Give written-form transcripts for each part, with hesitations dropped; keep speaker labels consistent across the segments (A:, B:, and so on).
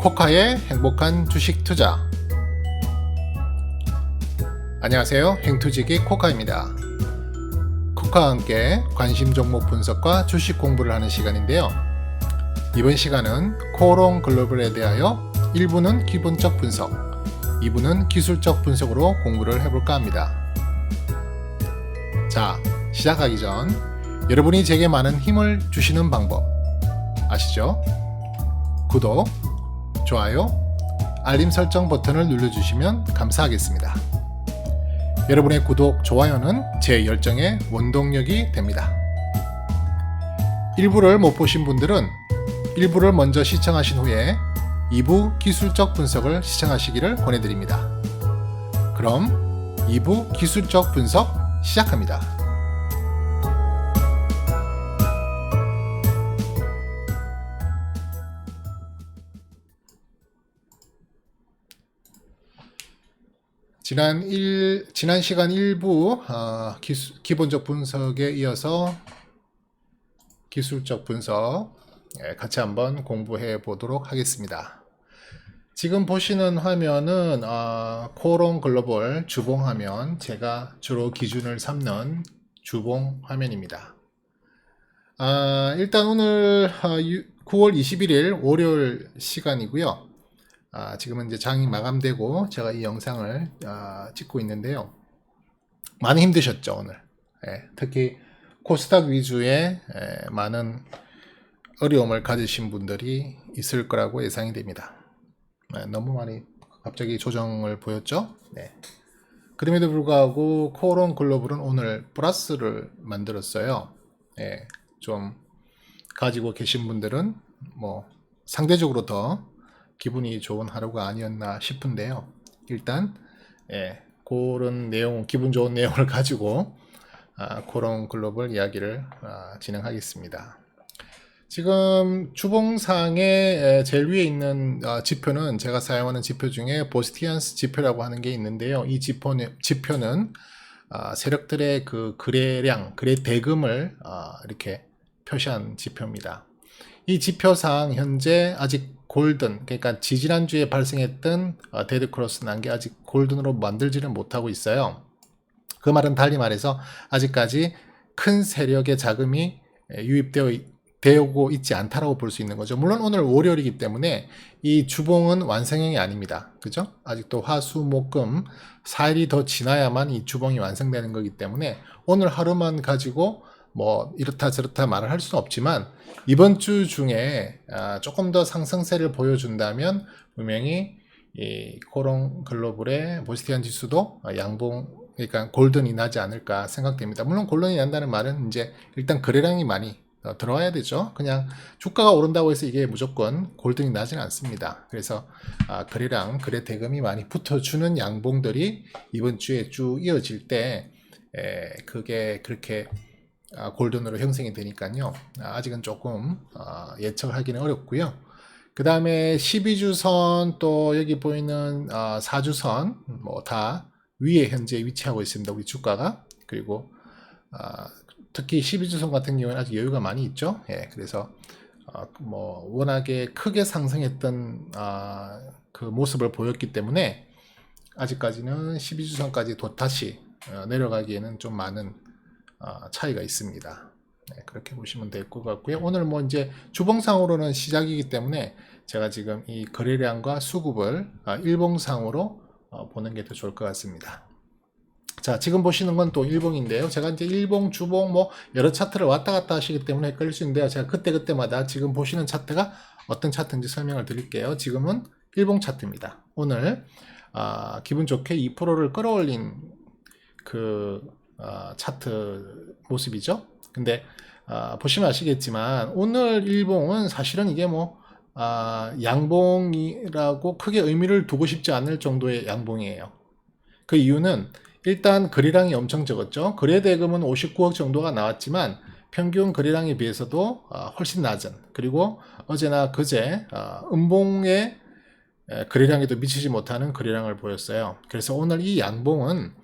A: 코카의 행복한 주식 투자. 안녕하세요. 행투지기 코카입니다. 코카와 함께 관심 종목 분석과 주식 공부를 하는 시간인데요. 이번 시간은 코오롱 글로벌에 대하여 1부는 기본적 분석, 2부는 기술적 분석으로 공부를 해볼까 합니다. 자, 시작하기 전 여러분이 제게 많은 힘을 주시는 방법 아시죠? 구독, 좋아요, 알림 설정 버튼을 눌러주시면 감사하겠습니다. 여러분의 구독, 좋아요는 제 열정의 원동력이 됩니다. 1부를 못 보신 분들은 1부를 먼저 시청하신 후에 2부 기술적 분석을 시청하시기를 권해드립니다. 그럼 2부 기술적 분석 시작합니다. 지난 시간 1부 기본적 분석에 이어서 기술적 분석 같이 한번 공부해 보도록 하겠습니다. 지금 보시는 화면은 코오롱 글로벌 주봉 화면, 제가 주로 기준을 삼는 주봉 화면입니다. 일단 오늘 9월 21일 월요일 시간이고요. 지금은 이제 장이 마감되고 제가 이 영상을 찍고 있는데요. 많이 힘드셨죠, 오늘. 특히 코스닥 위주의 많은 어려움을 가지신 분들이 있을 거라고 예상이 됩니다. 너무 많이 갑자기 조정을 보였죠. 그럼에도 불구하고 코오롱 글로벌은 오늘 플러스를 만들었어요. 좀 가지고 계신 분들은 뭐 상대적으로 더 기분이 좋은 하루가 아니었나 싶은데요. 일단 그런 내용, 기분 좋은 내용을 가지고 코오롱 글로벌 이야기를 진행하겠습니다. 지금 주봉상에 제일 위에 있는 지표는 제가 사용하는 지표 중에 보스티안스 지표라고 하는 게 있는데요. 이 지표는 세력들의 그 거래량, 거래 대금을 이렇게 표시한 지표입니다. 이 지표상 현재 아직 골든, 그러니까 지지난주에 발생했던 데드크로스 난 게 아직 골든으로 만들지는 못하고 있어요. 그 말은 달리 말해서 아직까지 큰 세력의 자금이 유입되고 있지 않다라고 볼 수 있는 거죠. 물론 오늘 월요일이기 때문에 이 주봉은 완성형이 아닙니다. 그죠? 아직도 화, 수, 목, 금 4일이 더 지나야만 이 주봉이 완성되는 거기 때문에 오늘 하루만 가지고 뭐 이렇다 저렇다 말을 할 수는 없지만 이번 주 중에 조금 더 상승세를 보여준다면 분명히 이 코오롱 글로벌의 보스티안 지수도 양봉, 그러니까 골든이 나지 않을까 생각됩니다. 물론 골든이 난다는 말은 이제 일단 거래량이 많이 들어와야 되죠. 그냥 주가가 오른다고 해서 이게 무조건 골든이 나지는 않습니다. 그래서 거래량, 거래 대금이 많이 붙어주는 양봉들이 이번 주에 쭉 이어질 때 그게 그렇게 골든으로 형성이 되니까요. 아직은 조금 예측하기는 어렵고요. 그 다음에 12주선, 또 여기 보이는 4주선 뭐 다 위에 현재 위치하고 있습니다. 우리 주가가. 그리고 특히 12주선 같은 경우는 아직 여유가 많이 있죠. 그래서 뭐 워낙에 크게 상승했던 그 모습을 보였기 때문에 아직까지는 12주선까지 다시 내려가기에는 좀 많은 차이가 있습니다. 그렇게 보시면 될 것 같고요. 오늘 뭐 이제 주봉상으로는 시작이기 때문에 제가 지금 이 거래량과 수급을 일봉상으로 보는 게 더 좋을 것 같습니다. 자, 지금 보시는 건 또 일봉인데요. 제가 이제 일봉, 주봉 뭐 여러 차트를 왔다 갔다 하시기 때문에 헷갈릴 수 있는데요. 제가 그때마다 지금 보시는 차트가 어떤 차트인지 설명을 드릴게요. 지금은 일봉 차트입니다. 오늘 기분 좋게 2%를 끌어올린 그 차트 모습이죠. 근데 보시면 아시겠지만 오늘 일봉은 사실은 이게 뭐 양봉이라고 크게 의미를 두고 싶지 않을 정도의 양봉이에요. 그 이유는 일단 거래량이 엄청 적었죠. 거래 대금은 59억 정도가 나왔지만 평균 거래량에 비해서도 훨씬 낮은, 그리고 어제나 그제 음봉의 거래량에도 미치지 못하는 거래량을 보였어요. 그래서 오늘 이 양봉은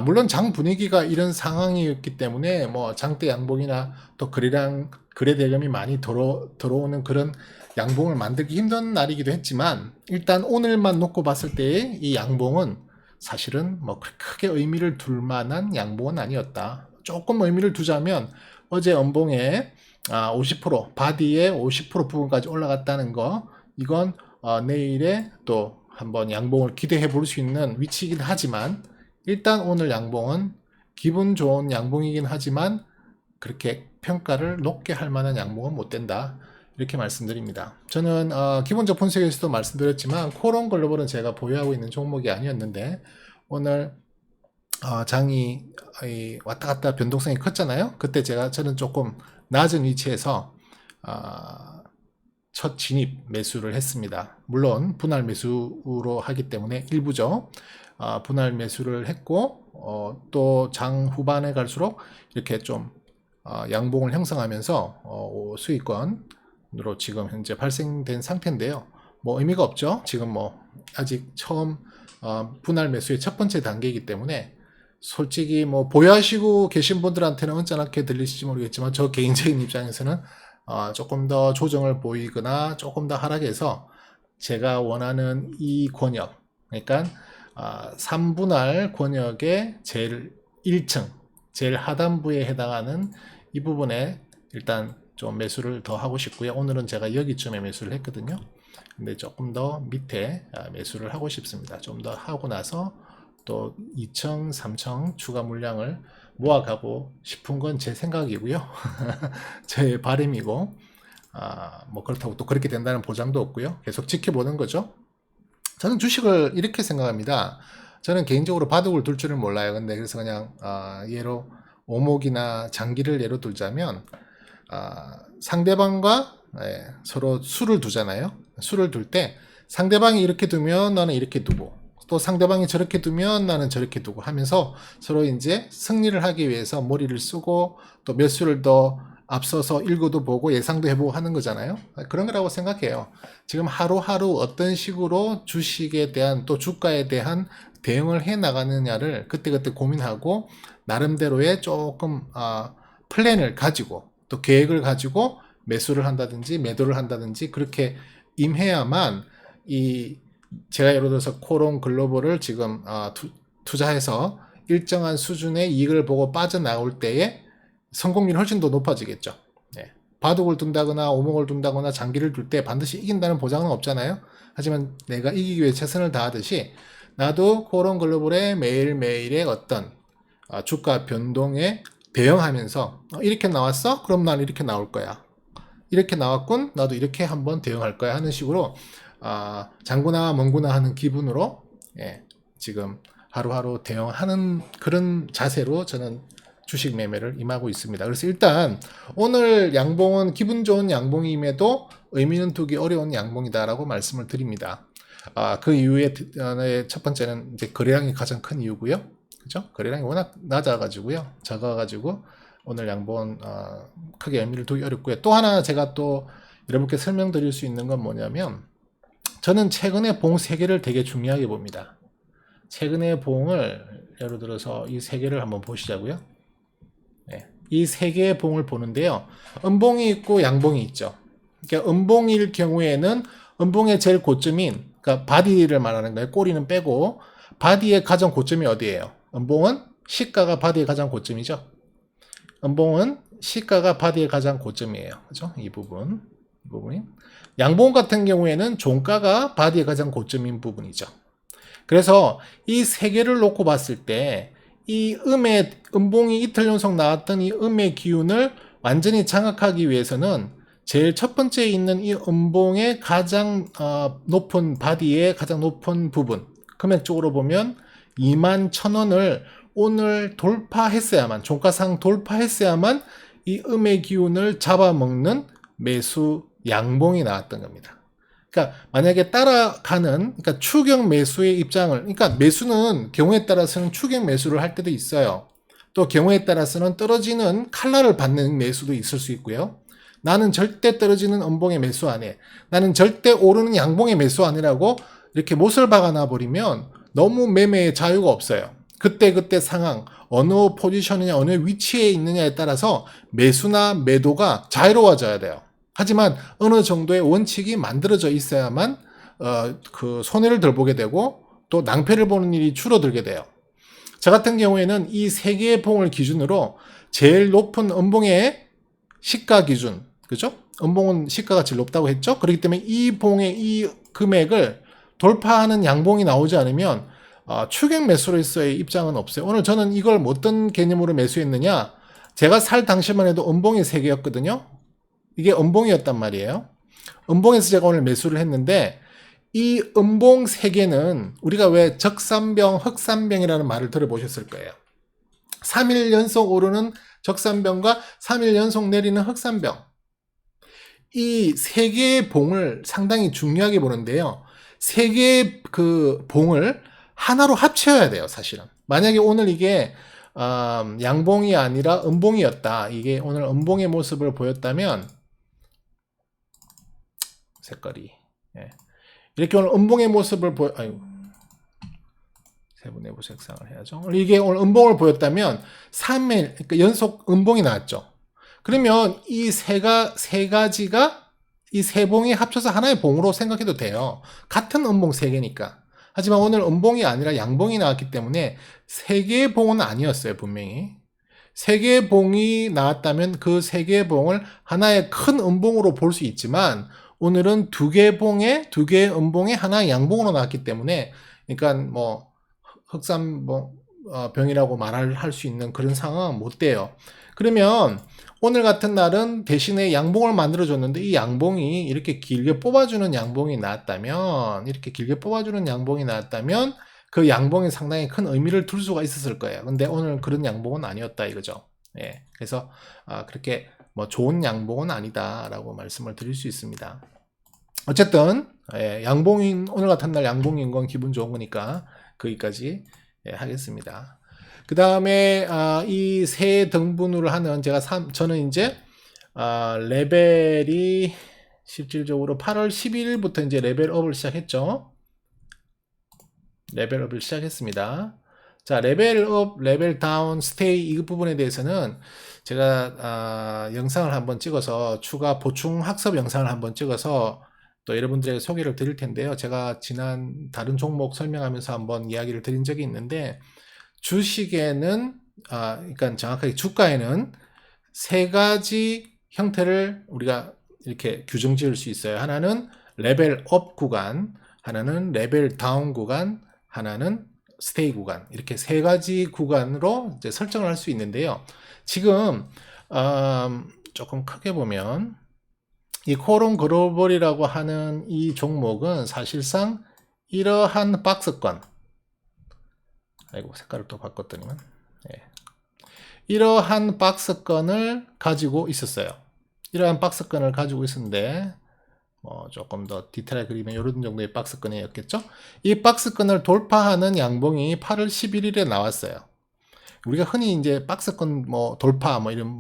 A: 물론 장 분위기가 이런 상황이었기 때문에 뭐 장대 양봉이나 또 거래 대금이 많이 들어오는 그런 양봉을 만들기 힘든 날이기도 했지만 일단 오늘만 놓고 봤을 때 이 양봉은 사실은 뭐 크게 의미를 둘 만한 양봉은 아니었다. 조금 의미를 두자면 어제 음봉에 50% 바디의 50% 부분까지 올라갔다는 거, 이건 내일에 또 한번 양봉을 기대해 볼 수 있는 위치이긴 하지만 일단 오늘 양봉은 기분 좋은 양봉이긴 하지만 그렇게 평가를 높게 할 만한 양봉은 못 된다, 이렇게 말씀드립니다. 저는 기본적 분석에서도 말씀드렸지만 코론 글로벌은 제가 보유하고 있는 종목이 아니었는데 오늘 장이 왔다 갔다 변동성이 컸잖아요. 그때 저는 조금 낮은 위치에서 첫 진입 매수를 했습니다. 물론 분할 매수로 하기 때문에 일부죠. 분할 매수를 했고 또 장 후반에 갈수록 이렇게 좀 양봉을 형성하면서 수익권으로 지금 현재 발생된 상태인데요. 뭐 의미가 없죠. 지금 뭐 아직 처음 분할 매수의 첫 번째 단계이기 때문에 솔직히 뭐 보유하시고 계신 분들한테는 언짢게 들리실지 모르겠지만 저 개인적인 입장에서는 조금 더 조정을 보이거나 조금 더 하락해서 제가 원하는 이 권역, 그러니까 3분할 권역의 제일 1층, 제일 하단부에 해당하는 이 부분에 일단 좀 매수를 더 하고 싶고요. 오늘은 제가 여기쯤에 매수를 했거든요. 근데 조금 더 밑에 매수를 하고 싶습니다. 좀 더 하고 나서 또 2층, 3층 추가 물량을 모아가고 싶은 건 제 생각이고요. 제 바람이고, 뭐 그렇다고 또 그렇게 된다는 보장도 없고요. 계속 지켜보는 거죠. 저는 주식을 이렇게 생각합니다. 저는 개인적으로 바둑을 둘 줄은 몰라요. 근데 그래서 그냥 예로 오목이나 장기를 예로 들자면 상대방과 서로 수를 두잖아요. 수를 둘 때 상대방이 이렇게 두면 나는 이렇게 두고 또 상대방이 저렇게 두면 나는 저렇게 두고 하면서 서로 이제 승리를 하기 위해서 머리를 쓰고 또 몇 수를 더 앞서서 일고도 보고 예상도 해보고 하는 거잖아요. 그런 거라고 생각해요. 지금 하루하루 어떤 식으로 주식에 대한 또 주가에 대한 대응을 해 나가느냐를 그때그때 고민하고 나름대로의 조금 플랜을 가지고 또 계획을 가지고 매수를 한다든지 매도를 한다든지 그렇게 임해야만 제가 예를 들어서 코론 글로벌을 지금 투자해서 일정한 수준의 이익을 보고 빠져나올 때에 성공률이 훨씬 더 높아지겠죠. 바둑을 둔다거나 오목을 둔다거나 장기를 둘 때 반드시 이긴다는 보장은 없잖아요. 하지만 내가 이기기 위해 최선을 다하듯이 나도 코론 글로벌의 매일매일의 어떤 주가 변동에 대응하면서 이렇게 나왔어? 그럼 난 이렇게 나올 거야. 이렇게 나왔군? 나도 이렇게 한번 대응할 거야 하는 식으로 장구나 멍구나 하는 기분으로 지금 하루하루 대응하는 그런 자세로 저는 주식 매매를 임하고 있습니다. 그래서 일단 오늘 양봉은 기분 좋은 양봉임에도 의미는 두기 어려운 양봉이다라고 말씀을 드립니다. 그 이후에 첫 번째는 이제 거래량이 가장 큰 이유고요. 그죠? 거래량이 워낙 낮아가지고요. 작아가지고 오늘 양봉은 크게 의미를 두기 어렵고요. 또 하나 제가 또 여러분께 설명드릴 수 있는 건 뭐냐면 저는 최근에 봉 3개를 되게 중요하게 봅니다. 최근의 봉을 예를 들어서 이 3개를 한번 보시자고요. 이 3개의 봉을 보는데요. 음봉이 있고 양봉이 있죠. 그러니까 음봉일 경우에는 음봉의 제일 고점인 그러니까 바디를 말하는 거예요. 꼬리는 빼고 바디의 가장 고점이 어디예요? 음봉은 시가가 바디의 가장 고점이죠. 음봉은 시가가 바디의 가장 고점이에요. 그죠? 이 부분이. 양봉 같은 경우에는 종가가 바디의 가장 고점인 부분이죠. 그래서 이 3개를 놓고 봤을 때 이 음봉이 이틀 연속 나왔던 이 음의 기운을 완전히 장악하기 위해서는 제일 첫 번째에 있는 이 음봉의 가장 높은 바디의 가장 높은 부분 금액적으로 보면 21,000원을 오늘 돌파했어야만 종가상 돌파했어야만 이 음의 기운을 잡아먹는 매수 양봉이 나왔던 겁니다. 그러니까 만약에 따라가는 그러니까 추격 매수의 입장을 그러니까 매수는 경우에 따라서는 추격 매수를 할 때도 있어요. 또 경우에 따라서는 떨어지는 칼날을 받는 매수도 있을 수 있고요. 나는 절대 떨어지는 음봉에 매수 안 해. 나는 절대 오르는 양봉에 매수 안 해라고 이렇게 못을 박아놔 버리면 너무 매매의 자유가 없어요. 그때 상황 어느 포지션이냐 어느 위치에 있느냐에 따라서 매수나 매도가 자유로워져야 돼요. 하지만 어느 정도의 원칙이 만들어져 있어야만 그 손해를 덜 보게 되고 또 낭패를 보는 일이 줄어들게 돼요. 저 같은 경우에는 이 세 개의 봉을 기준으로 제일 높은 음봉의 시가 기준, 그죠? 음봉은 시가가 제일 높다고 했죠? 그렇기 때문에 이 봉의 이 금액을 돌파하는 양봉이 나오지 않으면 추격 매수로서의 입장은 없어요. 오늘 저는 이걸 어떤 개념으로 매수했느냐? 제가 살 당시만 해도 음봉이 3개였거든요. 이게 음봉이었단 말이에요. 음봉에서 제가 오늘 매수를 했는데 이 음봉 3개는 우리가 왜 적산병, 흑산병이라는 말을 들어보셨을 거예요. 3일 연속 오르는 적산병과 3일 연속 내리는 흑산병. 이 3개의 봉을 상당히 중요하게 보는데요. 3개의 그 봉을 하나로 합쳐야 돼요, 사실은. 만약에 오늘 이게 양봉이 아니라 음봉이었다. 이게 오늘 음봉의 모습을 보였다면 색깔이 이렇게 오늘 음봉의 모습을 세부 내부 색상을 해야죠. 이게 오늘 음봉을 보였다면 3일 그러니까 연속 음봉이 나왔죠. 그러면 이 세 가지가 이 세 봉이 합쳐서 하나의 봉으로 생각해도 돼요. 같은 음봉 3개니까. 하지만 오늘 음봉이 아니라 양봉이 나왔기 때문에 3개의 봉은 아니었어요, 분명히. 3개의 봉이 나왔다면 그 3개의 봉을 하나의 큰 음봉으로 볼 수 있지만 오늘은 2개의 봉에 2개의 음봉에 하나의 양봉으로 나왔기 때문에 그러니까 뭐 흑산병이라고 말할 수 있는 그런 상황은 못 돼요. 그러면 오늘 같은 날은 대신에 양봉을 만들어줬는데 이 양봉이 이렇게 길게 뽑아주는 양봉이 나왔다면 그 양봉이 상당히 큰 의미를 둘 수가 있었을 거예요. 근데 오늘 그런 양봉은 아니었다 이거죠. 예, 그래서 그렇게 뭐 좋은 양봉은 아니다라고 말씀을 드릴 수 있습니다. 어쨌든 양봉인 오늘 같은 날 양봉인 건 기분 좋은 거니까 거기까지 하겠습니다. 그 다음에 이 세 등분을 하는 저는 이제 레벨이 실질적으로 8월 11일부터 이제 레벨업을 시작했죠. 레벨업을 시작했습니다. 자, 레벨업, 레벨다운, 스테이 이 부분에 대해서는 제가 영상을 한번 찍어서 추가 보충 학습 영상을 한번 찍어서 또 여러분들에게 소개를 드릴 텐데요. 제가 지난 다른 종목 설명하면서 한번 이야기를 드린 적이 있는데 주식에는 그러니까 정확하게 주가에는 3가지 형태를 우리가 이렇게 규정 지을 수 있어요. 하나는 레벨업 구간, 하나는 레벨다운 구간, 하나는 스테이 구간. 이렇게 3가지 구간으로 이제 설정을 할 수 있는데요. 지금 조금 크게 보면 이 코론 글로벌이라고 하는 이 종목은 사실상 이러한 박스권, 아이고 색깔을 또 바꿨더니만 이러한 박스권을 가지고 있었어요. 이러한 박스권을 가지고 있었는데 조금 더 디테일하게 그리면 이런 정도의 박스권이었겠죠. 이 박스권을 돌파하는 양봉이 8월 11일에 나왔어요. 우리가 흔히 이제 박스권 돌파 이런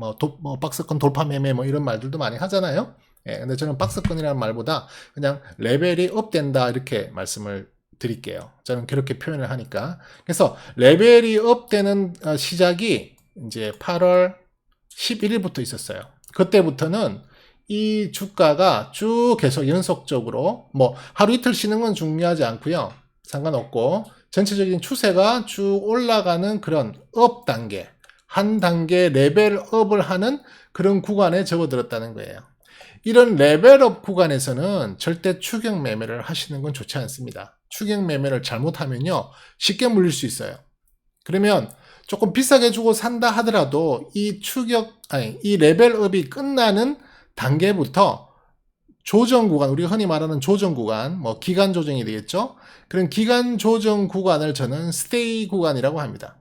A: 박스권 돌파 매매 이런 말들도 많이 하잖아요. 근데 저는 박스권이라는 말보다 그냥 레벨이 업된다 이렇게 말씀을 드릴게요. 저는 그렇게 표현을 하니까. 그래서 레벨이 업되는 시작이 이제 8월 11일부터 있었어요. 그때부터는 이 주가가 쭉 계속 연속적으로 하루 이틀 쉬는 건 중요하지 않고요. 상관없고 전체적인 추세가 쭉 올라가는 그런 업 단계, 한 단계 레벨업을 하는 그런 구간에 접어들었다는 거예요. 이런 레벨업 구간에서는 절대 추격 매매를 하시는 건 좋지 않습니다. 추격 매매를 잘못하면요 쉽게 물릴 수 있어요. 그러면 조금 비싸게 주고 산다 하더라도 이 레벨업이 끝나는 단계부터 조정 구간, 우리가 흔히 말하는 조정 구간, 기간 조정이 되겠죠. 그런 기간 조정 구간을 저는 스테이 구간이라고 합니다.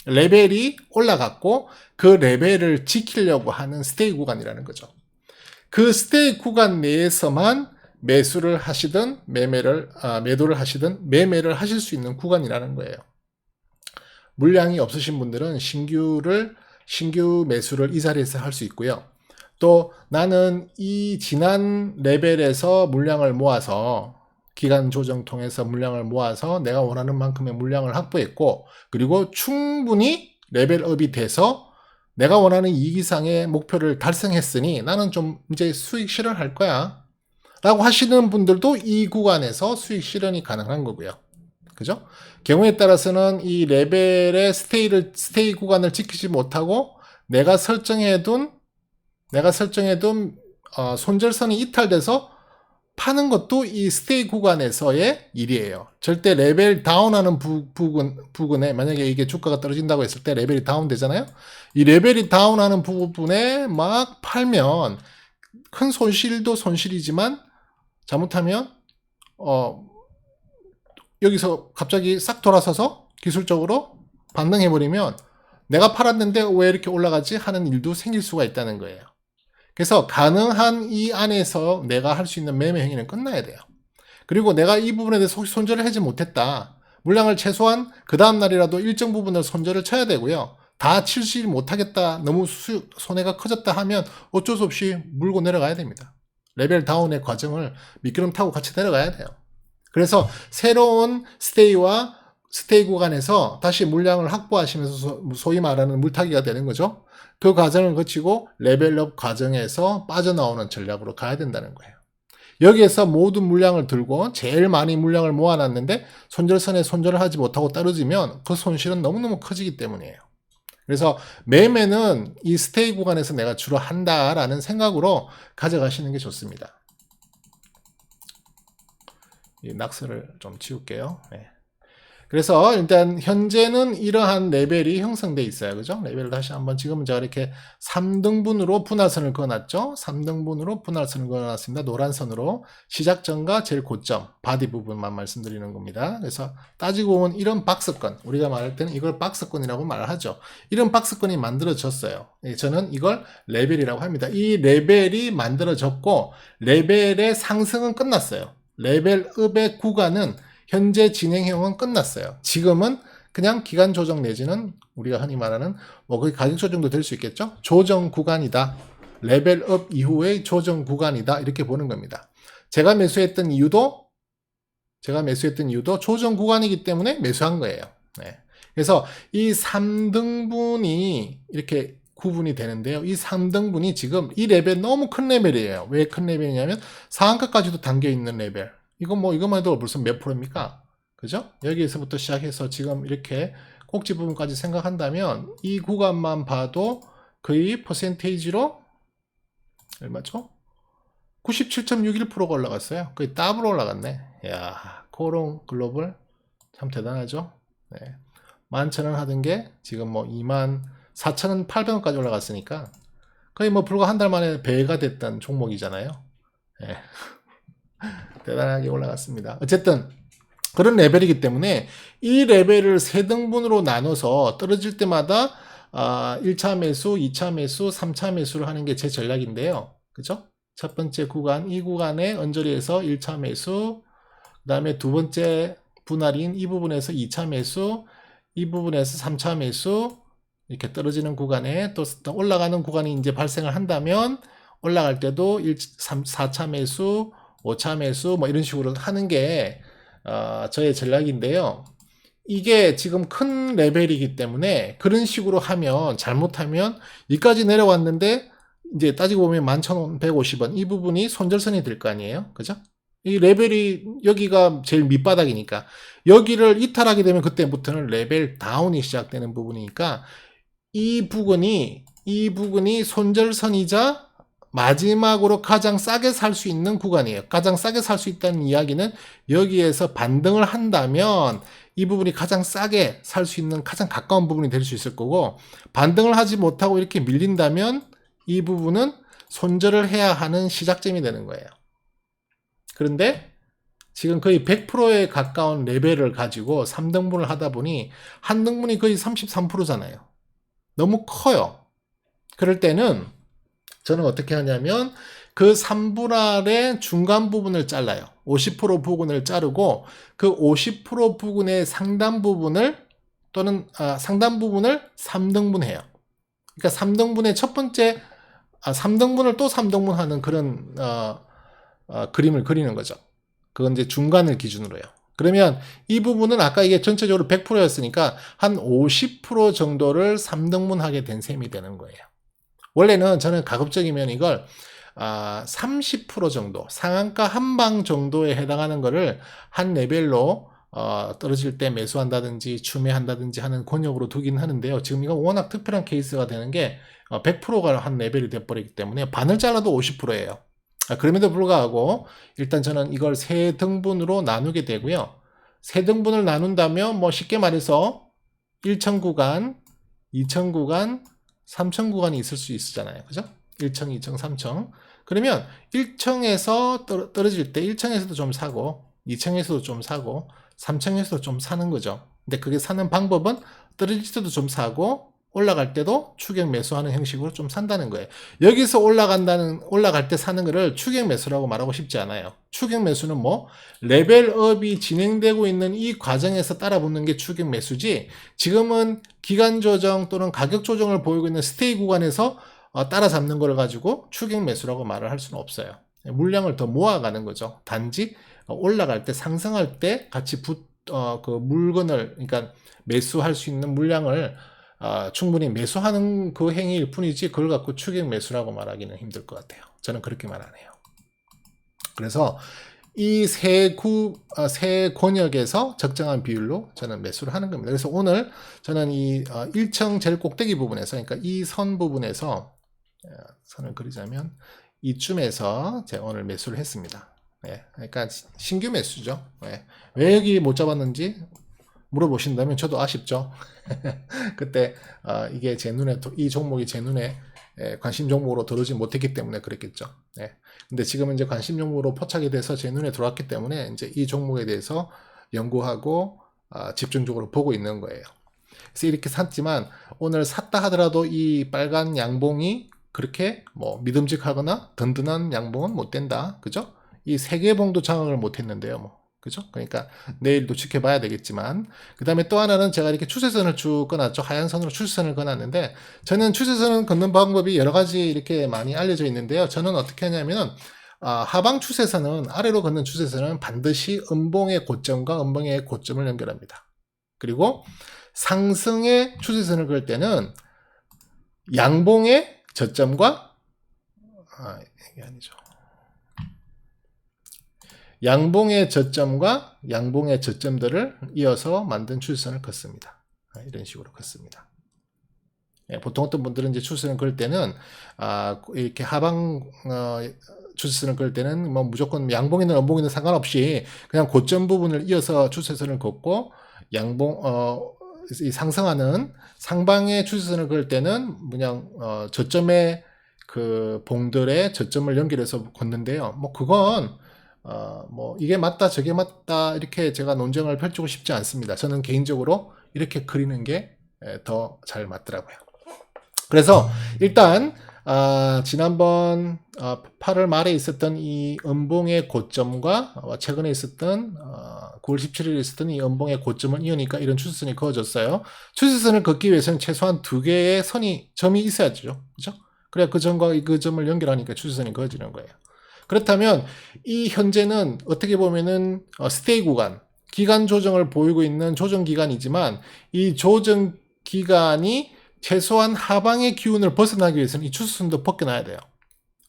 A: 레벨이 올라갔고 그 레벨을 지키려고 하는 스테이 구간이라는 거죠. 그 스테이 구간 내에서만 매수를 하시든 매도를 하시든 매매를 하실 수 있는 구간이라는 거예요. 물량이 없으신 분들은 신규 매수를 이 자리에서 할 수 있고요. 또 나는 이 지난 레벨에서 물량을 모아서 기간 조정 통해서 물량을 모아서 내가 원하는 만큼의 물량을 확보했고 그리고 충분히 레벨업이 돼서 내가 원하는 이익 이상의 목표를 달성했으니 나는 좀 이제 수익 실현할 거야 라고 하시는 분들도 이 구간에서 수익 실현이 가능한 거고요. 그죠? 경우에 따라서는 이 레벨의 스테이 구간을 지키지 못하고 내가 설정해둔 손절선이 이탈돼서 파는 것도 이 스테이 구간에서의 일이에요. 절대 레벨 다운하는 부분에 만약에 이게 주가가 떨어진다고 했을 때 레벨이 다운되잖아요. 이 레벨이 다운하는 부분에 막 팔면 큰 손실도 손실이지만 잘못하면 여기서 갑자기 싹 돌아서서 기술적으로 반등해버리면 내가 팔았는데 왜 이렇게 올라가지 하는 일도 생길 수가 있다는 거예요. 그래서 가능한 이 안에서 내가 할 수 있는 매매 행위는 끝나야 돼요. 그리고 내가 이 부분에 대해서 혹시 손절을 하지 못했다. 물량을 최소한 그 다음 날이라도 일정 부분을 손절을 쳐야 되고요. 다 칠지 못하겠다. 너무 손해가 커졌다 하면 어쩔 수 없이 물고 내려가야 됩니다. 레벨 다운의 과정을 미끄럼 타고 같이 내려가야 돼요. 그래서 새로운 스테이 구간에서 다시 물량을 확보하시면서 소위 말하는 물타기가 되는 거죠. 그 과정을 거치고 레벨업 과정에서 빠져나오는 전략으로 가야 된다는 거예요. 여기에서 모든 물량을 들고 제일 많이 물량을 모아놨는데 손절선에 손절을 하지 못하고 떨어지면 그 손실은 너무너무 커지기 때문이에요. 그래서 매매는 이 스테이 구간에서 내가 주로 한다라는 생각으로 가져가시는 게 좋습니다. 이 낙서를 좀 지울게요. 네. 그래서 일단 현재는 이러한 레벨이 형성되어 있어요. 그죠? 레벨을 다시 한번 지금은 제가 이렇게 3등분으로 분할선을 그어놨죠. 3등분으로 분할선을 그어놨습니다. 노란 선으로 시작점과 제일 고점, 바디 부분만 말씀드리는 겁니다. 그래서 따지고 보면 이런 박스권, 우리가 말할 때는 이걸 박스권이라고 말하죠. 이런 박스권이 만들어졌어요. 저는 이걸 레벨이라고 합니다. 이 레벨이 만들어졌고 레벨의 상승은 끝났어요. 레벨업의 구간은 현재 진행형은 끝났어요. 지금은 그냥 기간 조정 내지는 우리가 흔히 말하는 거의 가격 조정도 될 수 있겠죠. 조정 구간이다. 레벨업 이후의 조정 구간이다. 이렇게 보는 겁니다. 제가 매수했던 이유도 조정 구간이기 때문에 매수한 거예요. 네. 그래서 이 3등분이 이렇게 구분이 되는데요. 이 3등분이 지금 이 레벨 너무 큰 레벨이에요. 왜 큰 레벨이냐면 상한가까지도 담겨 있는 레벨. 이것만 해도 무슨 몇 프로입니까? 그죠? 여기에서부터 시작해서 지금 이렇게 꼭지 부분까지 생각한다면 이 구간만 봐도 거의 퍼센테이지로 얼마죠? 97.61%가 올라갔어요. 거의 더블 올라갔네. 야, 코롱 글로벌 참 대단하죠? 네. 11,000원 하던 게 지금 뭐 24,800원까지 올라갔으니까 거의 뭐 불과 한 달 만에 배가 됐던 종목이잖아요. 네. 대단하게 올라갔습니다. 어쨌든 그런 레벨이기 때문에 이 레벨을 3등분으로 나눠서 떨어질 때마다 1차 매수, 2차 매수, 3차 매수를 하는 게 제 전략인데요. 그죠? 첫 번째 구간, 이 구간에 언저리에서 1차 매수, 그 다음에 두 번째 분할인 이 부분에서 2차 매수, 이 부분에서 3차 매수, 이렇게 떨어지는 구간에 또 올라가는 구간이 이제 발생을 한다면 올라갈 때도 4차 매수, 5차 매수 뭐 이런 식으로 하는 게 저의 전략인데요. 이게 지금 큰 레벨이기 때문에 그런 식으로 하면 잘못하면 여기까지 내려왔는데 이제 따지고 보면 11,150원 이 부분이 손절선이 될 거 아니에요. 그죠? 이 레벨이 여기가 제일 밑바닥이니까 여기를 이탈하게 되면 그때부터는 레벨 다운이 시작되는 부분이니까 이 부분이 손절선이자 마지막으로 가장 싸게 살 수 있는 구간이에요. 가장 싸게 살 수 있다는 이야기는 여기에서 반등을 한다면 이 부분이 가장 싸게 살 수 있는 가장 가까운 부분이 될 수 있을 거고 반등을 하지 못하고 이렇게 밀린다면 이 부분은 손절을 해야 하는 시작점이 되는 거예요. 그런데 지금 거의 100%에 가까운 레벨을 가지고 3등분을 하다 보니 한 등분이 거의 33%잖아요. 너무 커요. 그럴 때는 저는 어떻게 하냐면 그 3분할의 중간 부분을 잘라요. 50% 부분을 자르고 그 50% 부분의 상단 부분을 또는 상단 부분을 3등분해요. 그러니까 3등분의 첫 번째 3등분을 또 3등분 하는 그런 그림을 그리는 거죠. 그건 이제 중간을 기준으로요. 그러면 이 부분은 아까 이게 전체적으로 100%였으니까 한 50% 정도를 3등분 하게 된 셈이 되는 거예요. 원래는 저는 가급적이면 이걸 30% 정도, 상한가 한방 정도에 해당하는 거를 한 레벨로 떨어질 때 매수한다든지 추매한다든지 하는 권역으로 두긴 하는데요. 지금 이건 워낙 특별한 케이스가 되는 게 100%가 한 레벨이 돼버리기 때문에 반을 잘라도 50%예요. 그럼에도 불구하고 일단 저는 이걸 세 등분으로 나누게 되고요. 세 등분을 나눈다면 뭐 쉽게 말해서 1천 구간, 2천 구간, 3천 구간이 있을 수 있잖아요. 그죠? 1층, 2층, 3층. 그러면 1층에서 떨어질 때 1층에서도 좀 사고 2층에서도 좀 사고 3층에서도 좀 사는 거죠. 근데 그게 사는 방법은 떨어질 때도 좀 사고 올라갈 때도 추격 매수하는 형식으로 좀 산다는 거예요. 여기서 올라갈 때 사는 거를 추격 매수라고 말하고 싶지 않아요. 추격 매수는 뭐 레벨업이 진행되고 있는 이 과정에서 따라붙는 게 추격 매수지, 지금은 기간 조정 또는 가격 조정을 보이고 있는 스테이 구간에서 따라잡는 걸 가지고 추격 매수라고 말을 할 수는 없어요. 물량을 더 모아가는 거죠. 단지 올라갈 때, 상승할 때 같이 그 물건을, 그러니까 매수할 수 있는 물량을 충분히 매수하는 그 행위일 뿐이지 그걸 갖고 추격 매수라고 말하기는 힘들 것 같아요. 저는 그렇게 말 안 해요. 그래서 이 세 권역에서 적정한 비율로 저는 매수를 하는 겁니다. 그래서 오늘 저는 이 1층 제일 꼭대기 부분에서, 그러니까 이 선 부분에서 선을 그리자면 이쯤에서 제가 오늘 매수를 했습니다. 네, 그러니까 신규 매수죠. 네. 왜 여기 못 잡았는지 물어보신다면 저도 아쉽죠. 그때 이게 제 눈에, 이 종목이 제 눈에 관심 종목으로 들어오지 못했기 때문에 그랬겠죠. 네. 근데 지금은 이제 관심 종목으로 포착이 돼서 제 눈에 들어왔기 때문에 이제 이 종목에 대해서 연구하고 집중적으로 보고 있는 거예요. 그래서 이렇게 샀지만 오늘 샀다 하더라도 이 빨간 양봉이 그렇게 뭐 믿음직하거나 든든한 양봉은 못 된다. 그죠? 이 세 개 봉도 장악을 못 했는데요. 뭐. 그죠? 그러니까 내일도 지켜봐야 되겠지만, 그 다음에 또 하나는 제가 이렇게 추세선을 쭉 꺼놨죠. 하얀 선으로 추세선을 꺼놨는데, 저는 추세선을 걷는 방법이 여러 가지 이렇게 많이 알려져 있는데요. 저는 어떻게 하냐면은 하방 추세선은, 아래로 걷는 추세선은 반드시 음봉의 고점과 음봉의 고점을 연결합니다. 그리고 상승의 추세선을 그을 때는 양봉의 저점과 이게 아니죠. 양봉의 저점과 양봉의 저점들을 이어서 만든 추세선을 긋습니다. 이런 식으로 긋습니다. 보통 어떤 분들은 이제 추세선을 그을 때는 이렇게 하방 추세선을 그을 때는 뭐 무조건 양봉이든 음봉이든 상관없이 그냥 고점 부분을 이어서 추세선을 긋고, 양봉 이 상승하는 상방의 추세선을 그을 때는 그냥 저점의 그 봉들의 저점을 연결해서 걷는데요. 뭐 그건 뭐 이게 맞다 저게 맞다 이렇게 제가 논쟁을 펼치고 싶지 않습니다. 저는 개인적으로 이렇게 그리는 게 더 잘 맞더라고요. 그래서 일단 지난번 8월 말에 있었던 이 음봉의 고점과 최근에 있었던 9월 17일에 있었던 이 음봉의 고점을 이으니까 이런 추세선이 그어졌어요. 추세선을 긋기 위해서는 최소한 두 개의 점이 있어야죠. 그죠? 그래야 그 점과 그 점을 연결하니까 추세선이 그어지는 거예요. 그렇다면 이 현재는 어떻게 보면은 스테이 구간, 기간 조정을 보이고 있는 조정 기간이지만, 이 조정 기간이 최소한 하방의 기운을 벗어나기 위해서는 이 추세선도 벗겨놔야 돼요.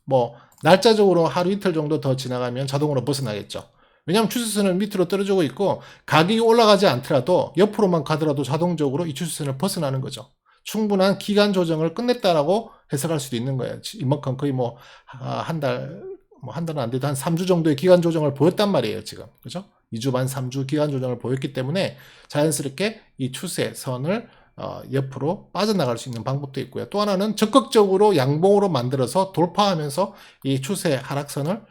A: 뭐 날짜적으로 하루 이틀 정도 더 지나가면 자동으로 벗어나겠죠. 왜냐하면 추세선은 밑으로 떨어지고 있고 가격이 올라가지 않더라도 옆으로만 가더라도 자동적으로 이 추세선을 벗어나는 거죠. 충분한 기간 조정을 끝냈다라고 해석할 수도 있는 거예요. 이만큼 거의 뭐 한 달은 안 돼도 한 3주 정도의 기간 조정을 보였단 말이에요, 지금. 그죠? 2주 반, 3주 기간 조정을 보였기 때문에 자연스럽게 이 추세선을 옆으로 빠져나갈 수 있는 방법도 있고요. 또 하나는 적극적으로 양봉으로 만들어서 돌파하면서 이 추세 하락선을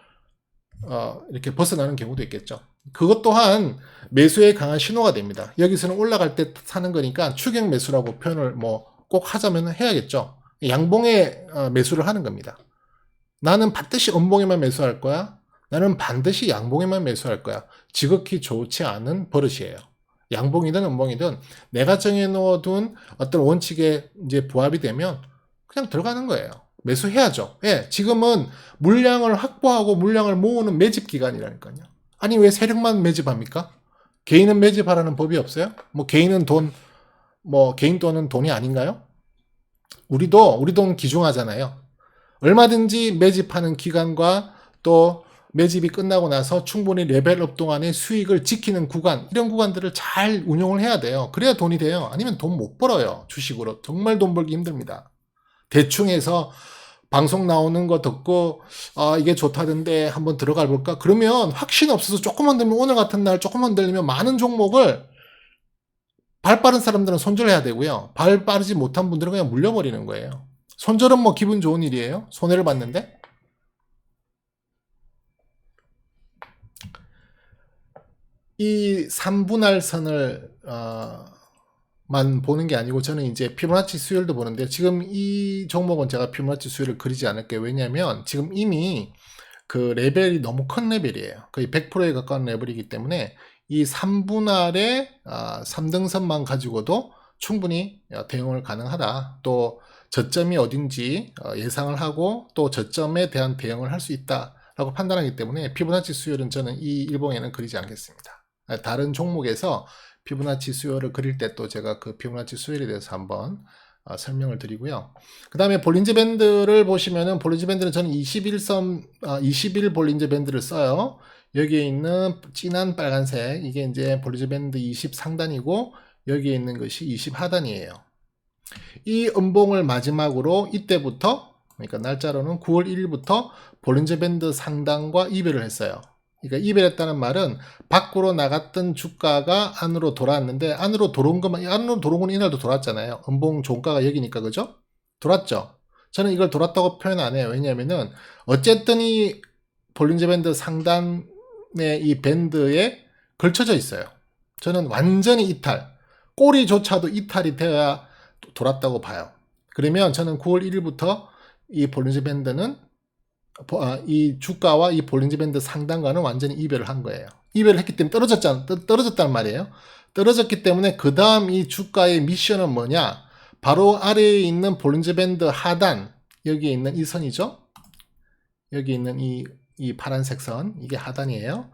A: 이렇게 벗어나는 경우도 있겠죠. 그것 또한 매수에 강한 신호가 됩니다. 여기서는 올라갈 때 사는 거니까 추격 매수라고 표현을 뭐 꼭 하자면 해야겠죠. 양봉에 매수를 하는 겁니다. 나는 반드시 음봉에만 매수할 거야. 나는 반드시 양봉에만 매수할 거야. 지극히 좋지 않은 버릇이에요. 양봉이든 음봉이든 내가 정해놓아둔 어떤 원칙에 이제 부합이 되면 그냥 들어가는 거예요. 매수해야죠. 예, 지금은 물량을 확보하고 물량을 모으는 매집 기간이라니까요. 아니 왜 세력만 매집합니까? 개인은 매집하라는 법이 없어요? 뭐 개인은 돈, 뭐 개인 돈은 돈이 아닌가요? 우리도 우리 돈 귀중하잖아요. 얼마든지 매집하는 기간과 또 매집이 끝나고 나서 충분히 레벨업 동안의 수익을 지키는 구간, 이런 구간들을 잘 운용을 해야 돼요. 그래야 돈이 돼요. 아니면 돈 못 벌어요. 주식으로. 정말 돈 벌기 힘듭니다. 대충 해서 방송 나오는 거 듣고 이게 좋다던데 한번 들어가 볼까? 그러면 확신 없어서 조금만 들면, 오늘 같은 날 조금만 들리면 많은 종목을 발 빠른 사람들은 손절해야 되고요. 발 빠르지 못한 분들은 그냥 물려버리는 거예요. 손절은 뭐 기분 좋은 일이에요. 손해를 봤는데. 이 3분할선을 만 보는 게 아니고 저는 이제 피보나치 수율도 보는데, 지금 이 종목은 제가 피보나치 수율을 그리지 않을게요. 왜냐하면 지금 이미 그 레벨이 너무 큰 레벨이에요. 거의 100%에 가까운 레벨이기 때문에 이 3분할의 3등선만 가지고도 충분히 대응을 가능하다. 또 저점이 어딘지 예상을 하고 또 저점에 대한 대응을 할 수 있다라고 판단하기 때문에 피보나치 수율은 저는 이 일봉에는 그리지 않겠습니다. 다른 종목에서 피보나치 수열을 그릴 때 또 제가 그 피보나치 수열에 대해서 한번 설명을 드리고요. 그 다음에 볼린저 밴드를 보시면은, 볼린저 밴드는 저는 21 볼린저 밴드를 써요. 여기에 있는 진한 빨간색, 이게 이제 볼린저 밴드 20 상단이고, 여기에 있는 것이 20 하단이에요. 이 음봉을 마지막으로 이때부터, 그러니까 날짜로는 9월 1일부터 볼린저 밴드 상단과 이별을 했어요. 그러니까 이별했다는 말은 밖으로 나갔던 주가가 안으로 돌아왔는데, 안으로 들어온 건 이날도 돌았잖아요. 음봉 종가가 여기니까, 그죠? 돌았죠. 저는 이걸 돌았다고 표현 안 해요. 왜냐면은 어쨌든 이 볼린저 밴드 상단의 이 밴드에 걸쳐져 있어요. 저는 완전히 이탈, 꼬리조차도 이탈이 되어야 돌았다고 봐요. 그러면 저는 9월 1일부터 이 볼린저 밴드는, 이 주가와 이 볼린저 밴드 상단과는 완전히 이별을 한 거예요. 이별을 했기 때문에 떨어졌단 말이에요. 떨어졌기 때문에 그 다음 이 주가의 미션은 뭐냐? 바로 아래에 있는 볼린저 밴드 하단, 여기에 있는 이 선이죠. 여기 있는 이 파란색 선, 이게 하단이에요.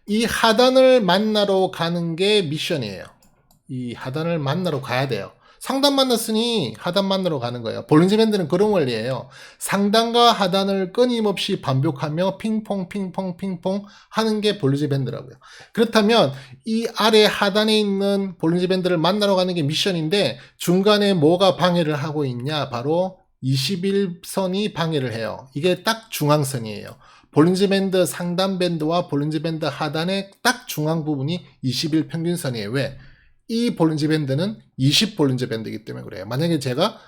A: 이 하단을 만나러 가는 게 미션이에요. 이 하단을 만나러 가야 돼요. 상단 만났으니 하단 만나러 가는 거예요. 볼린저 밴드는 그런 원리예요. 상단과 하단을 끊임없이 반복하며 핑퐁 핑퐁 핑퐁 하는 게 볼린저 밴드라고요. 그렇다면 이 아래 하단에 있는 볼린저 밴드를 만나러 가는 게 미션인데, 중간에 뭐가 방해를 하고 있냐? 바로 21선이 방해를 해요. 이게 딱 중앙선이에요. 볼린저 밴드 상단 밴드와 볼린저 밴드 하단의 딱 중앙 부분이 21 평균선이에요. 왜? 이 볼린저 밴드는 20 볼린저 밴드이기 때문에 그래요. 만약에 제가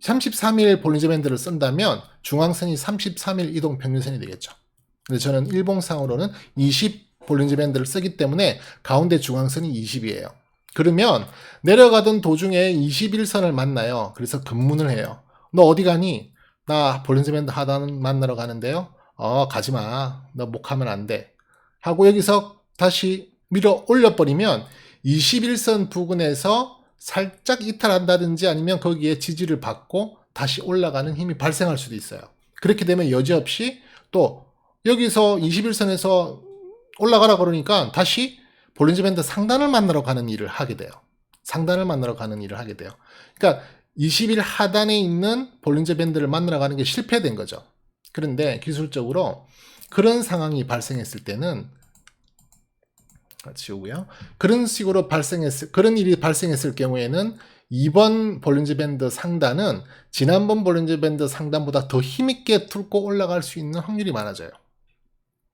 A: 33일 볼린저 밴드를 쓴다면 중앙선이 33일 이동 평균선이 되겠죠. 근데 저는 일봉상으로는 20 볼린저 밴드를 쓰기 때문에 가운데 중앙선이 20이에요. 그러면 내려가던 도중에 21선을 만나요. 그래서 급문을 해요. 너 어디 가니? 나 볼린저 밴드 하단 만나러 가는데요. 가지마. 너 못 가면 안 돼. 하고 여기서 다시 밀어 올려버리면 21선 부근에서 살짝 이탈한다든지 아니면 거기에 지지를 받고 다시 올라가는 힘이 발생할 수도 있어요. 그렇게 되면 여지없이 또 여기서 21선에서 올라가라 그러니까 다시 볼린저 밴드 상단을 만나러 가는 일을 하게 돼요. 상단을 만나러 가는 일을 하게 돼요. 그러니까 20일 하단에 있는 볼린저 밴드를 만나러 가는 게 실패된 거죠. 그런데 기술적으로 그런 상황이 발생했을 때는, 지우고요. 그런 식으로 그런 일이 발생했을 경우에는 이번 볼린저 밴드 상단은 지난번 볼린저 밴드 상단보다 더 힘있게 뚫고 올라갈 수 있는 확률이 많아져요.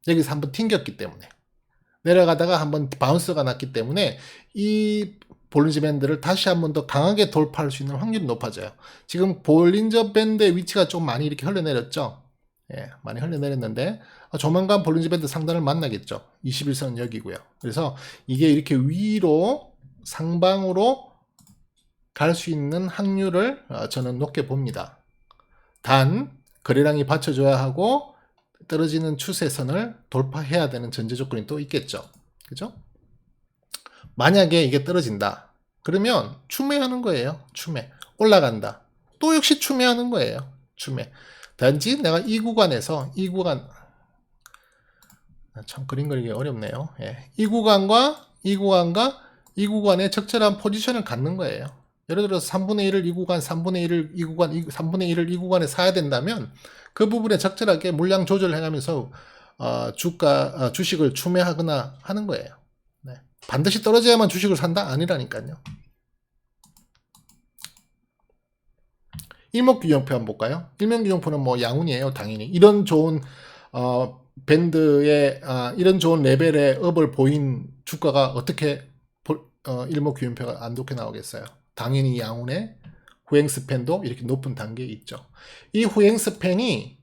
A: 여기서 한번 튕겼기 때문에. 내려가다가 한번 바운스가 났기 때문에 이 볼린저 밴드를 다시 한번 더 강하게 돌파할 수 있는 확률이 높아져요. 지금 볼린저 밴드의 위치가 좀 많이 이렇게 흘러내렸죠. 예, 많이 흘러내렸는데 조만간 볼린저 밴드 상단을 만나겠죠. 21선 여기고요. 그래서 이게 이렇게 위로 상방으로 갈 수 있는 확률을 저는 높게 봅니다. 단 거래량이 받쳐줘야 하고 떨어지는 추세선을 돌파해야 되는 전제 조건이 또 있겠죠. 그죠? 만약에 이게 떨어진다. 그러면 추매하는 거예요. 추매. 올라간다. 또 역시 추매하는 거예요. 추매. 단지 내가 이 구간에서, 이 구간 참 그림 그리기 어렵네요. 예. 이 구간과 이 구간과 이 구간에 적절한 포지션을 갖는 거예요. 예를 들어서 3분의 1을 이 구간, 3분의 1을 이 구간, 3분의 1을 이 구간에 사야 된다면 그 부분에 적절하게 물량 조절을 해가면서 주식을 추매하거나 하는 거예요. 네. 반드시 떨어져야만 주식을 산다? 아니라니까요. 일목균형표 한번 볼까요? 일목균형표는 뭐 양운이에요, 당연히. 이런 좋은 밴드에 이런 좋은 레벨의 업을 보인 주가가 어떻게 일목균형표가 안 좋게 나오겠어요? 당연히 양운의 후행스팬도 이렇게 높은 단계에 있죠. 이 후행스팬이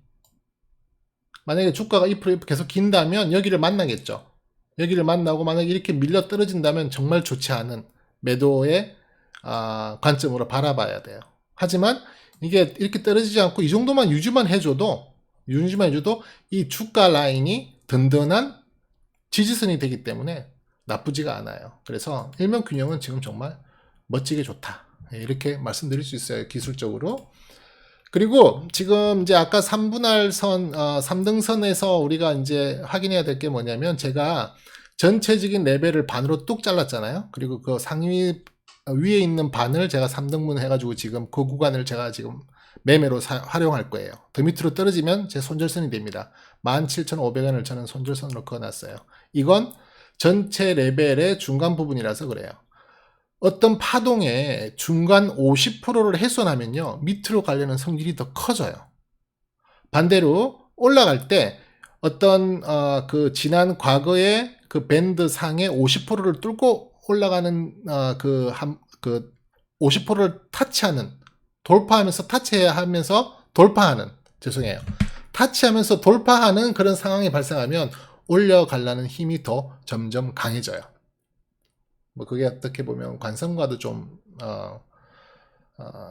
A: 만약에 주가가 2% 계속 긴다면 여기를 만나겠죠. 여기를 만나고 만약에 이렇게 밀려 떨어진다면 정말 좋지 않은 매도의 관점으로 바라봐야 돼요. 하지만 이게 이렇게 떨어지지 않고 이 정도만 유지만 해줘도 이 주가 라인이 든든한 지지선이 되기 때문에 나쁘지가 않아요. 그래서 일명균형은 지금 정말 멋지게 좋다. 이렇게 말씀드릴 수 있어요. 기술적으로. 그리고 지금 이제 아까 3분할선, 3등선에서 우리가 이제 확인해야 될 게 뭐냐면 제가 전체적인 레벨을 반으로 뚝 잘랐잖아요. 그리고 그 상위 위에 있는 반을 제가 3등분 해가지고 지금 그 구간을 제가 지금 매매로 활용할 거예요. 더 밑으로 떨어지면 제 손절선이 됩니다. 17,500원을 저는 손절선으로 그어놨어요. 이건 전체 레벨의 중간 부분이라서 그래요. 어떤 파동의 중간 50%를 훼손하면요, 밑으로 가려는 성질이 더 커져요. 반대로 올라갈 때 어떤 그 지난 과거의 그 밴드 상의 50%를 뚫고 올라가는 그 50%를 타치하는, 돌파하면서 타치하면서 돌파하는, 죄송해요. 타치하면서 돌파하는 그런 상황이 발생하면 올려가려는 힘이 더 점점 강해져요. 뭐 그게 어떻게 보면 관성과도 좀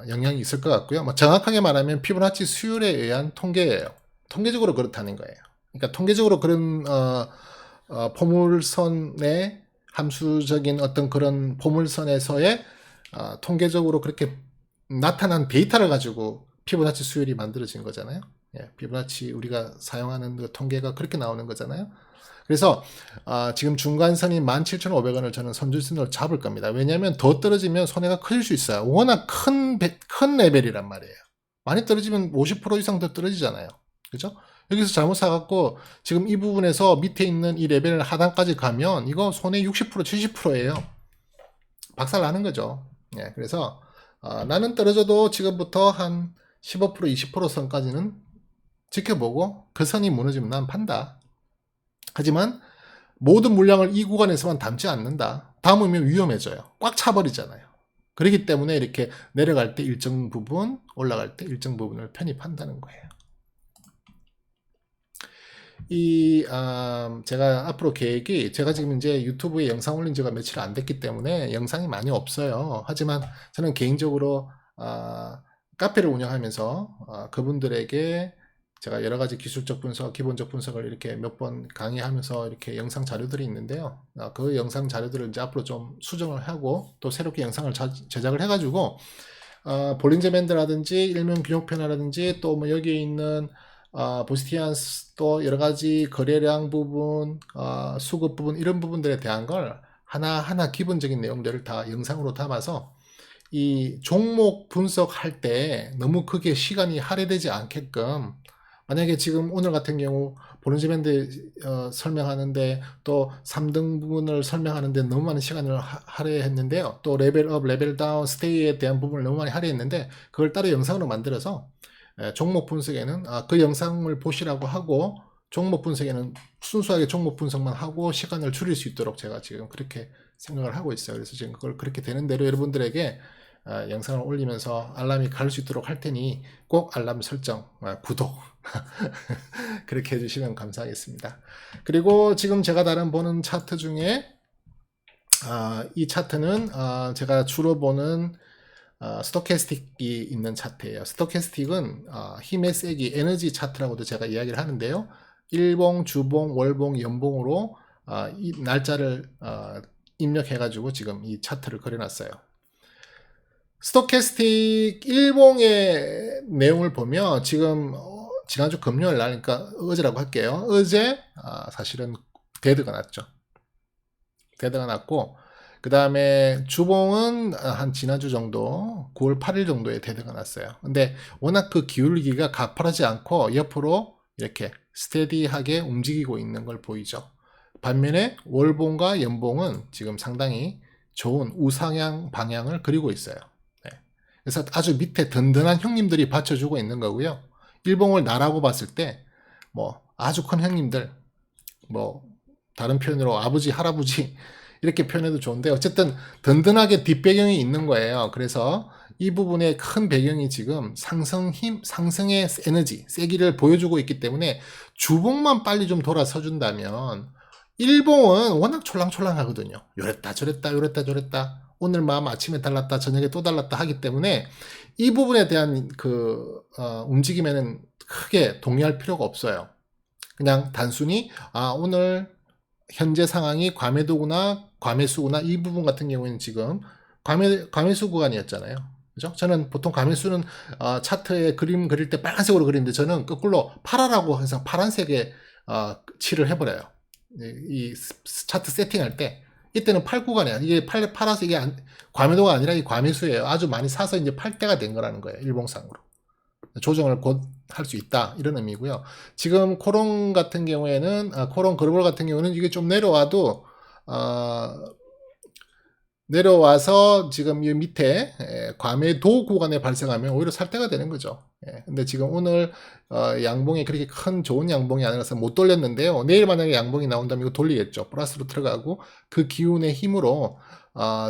A: 영향이 있을 것 같고요. 뭐 정확하게 말하면 피보나치 수율에 의한 통계예요. 통계적으로 그렇다는 거예요. 그러니까 통계적으로 그런 포물선의 함수적인 어떤 그런 포물선에서의 통계적으로 그렇게 나타난 데이터를 가지고 피보나치 수율이 만들어진 거잖아요. 예, 피보나치 우리가 사용하는 그 통계가 그렇게 나오는 거잖아요. 그래서 지금 중간선인 17,500원을 저는 선줄선으로 잡을 겁니다. 왜냐하면 더 떨어지면 손해가 커질 수 있어요. 워낙 큰 레벨이란 말이에요. 많이 떨어지면 50% 이상 더 떨어지잖아요. 그죠? 여기서 잘못 사갖고 지금 이 부분에서 밑에 있는 이 레벨 하단까지 가면 이거 손해 60% 70%예요. 박살 나는 거죠. 예, 그래서 나는 떨어져도 지금부터 한 15% 20% 선까지는 지켜보고 그 선이 무너지면 난 판다. 하지만 모든 물량을 이 구간에서만 담지 않는다. 담으면 위험해져요. 꽉 차버리잖아요. 그렇기 때문에 이렇게 내려갈 때 일정 부분, 올라갈 때 일정 부분을 편입한다는 거예요. 제가 앞으로 계획이, 제가 지금 이제 유튜브에 영상 올린 지가 며칠 안 됐기 때문에 영상이 많이 없어요. 하지만 저는 개인적으로 카페를 운영하면서 그분들에게 제가 여러 가지 기술적 분석, 기본적 분석을 이렇게 몇 번 강의하면서 이렇게 영상 자료들이 있는데요. 그 영상 자료들을 이제 앞으로 좀 수정을 하고 또 새롭게 영상을 제작을 해가지고 볼린저 밴드라든지 일명균형편이라든지 또 뭐 여기에 있는 보스티안스 또 여러 가지 거래량 부분, 수급 부분 이런 부분들에 대한 걸 하나하나 기본적인 내용들을 다 영상으로 담아서 이 종목 분석할 때 너무 크게 시간이 할애되지 않게끔, 만약에 지금 오늘 같은 경우 볼린저 밴드 설명하는데 또 3등 부분을 설명하는데 너무 많은 시간을 할애했는데요. 또 레벨업, 레벨 다운, 스테이에 대한 부분을 너무 많이 할애했는데 그걸 따로 영상으로 만들어서 종목 분석에는 그 영상을 보시라고 하고 종목 분석에는 순수하게 종목 분석만 하고 시간을 줄일 수 있도록 제가 지금 그렇게 생각을 하고 있어요. 그래서 지금 그걸 그렇게 되는 대로 여러분들에게 영상을 올리면서 알람이 갈 수 있도록 할 테니 꼭 알람 설정, 구독 그렇게 해주시면 감사하겠습니다. 그리고 지금 제가 다른 보는 차트 중에 이 차트는 제가 주로 보는 스토캐스틱이 있는 차트예요. 스토캐스틱은 힘의 세기, 에너지 차트라고도 제가 이야기를 하는데요. 일봉, 주봉, 월봉, 연봉으로 이 날짜를 입력해가지고 지금 이 차트를 그려놨어요. 스토캐스틱 일봉의 내용을 보면 지금 지난주 금요일 날, 그러니까 어제라고 할게요. 어제 사실은 데드가 났죠. 데드가 났고, 그 다음에 주봉은 한 지난주 정도 9월 8일 정도에 데드가 났어요. 근데 워낙 그 기울기가 가파르지 않고 옆으로 이렇게 스테디하게 움직이고 있는 걸 보이죠. 반면에 월봉과 연봉은 지금 상당히 좋은 우상향 방향을 그리고 있어요. 네. 그래서 아주 밑에 든든한 형님들이 받쳐주고 있는 거고요. 일봉을 나라고 봤을 때 뭐 아주 큰 형님들, 뭐 다른 표현으로 아버지, 할아버지 이렇게 표현해도 좋은데 어쨌든 든든하게 뒷배경이 있는 거예요. 그래서 이 부분의 큰 배경이 지금 상승의 에너지, 세기를 보여주고 있기 때문에 주봉만 빨리 좀 돌아서 준다면 일봉은 워낙 촐랑촐랑하거든요. 요랬다 저랬다 요랬다 저랬다 오늘 마음 아침에 달랐다 저녁에 또 달랐다 하기 때문에 이 부분에 대한 그 움직임에는 크게 동의할 필요가 없어요. 그냥 단순히 오늘 현재 상황이 과매도구나 과매수구나 이 부분 같은 경우에는 지금 과매수 구간이었잖아요. 그죠? 저는 보통 과매수는 차트에 그림 그릴 때 빨간색으로 그리는데 저는 거꾸로 파라라고 항상 파란색에 칠을 해버려요. 이 차트 세팅할 때 이때는 팔 구간이야. 이게 팔아서 이게 과매도가 아니라 이 과매수예요. 아주 많이 사서 이제 팔 때가 된 거라는 거예요. 일봉상으로. 조정을 곧 할 수 있다 이런 의미고요. 지금 코론 같은 경우에는 코론 글로벌 같은 경우는 이게 좀 내려와도 내려와서 지금 이 밑에 과매도 구간에 발생하면 오히려 살 때가 되는 거죠. 근데 지금 오늘 양봉이 그렇게 큰 좋은 양봉이 아니라서 못 돌렸는데요. 내일 만약에 양봉이 나온다면 이거 돌리겠죠. 플러스로 들어가고 그 기운의 힘으로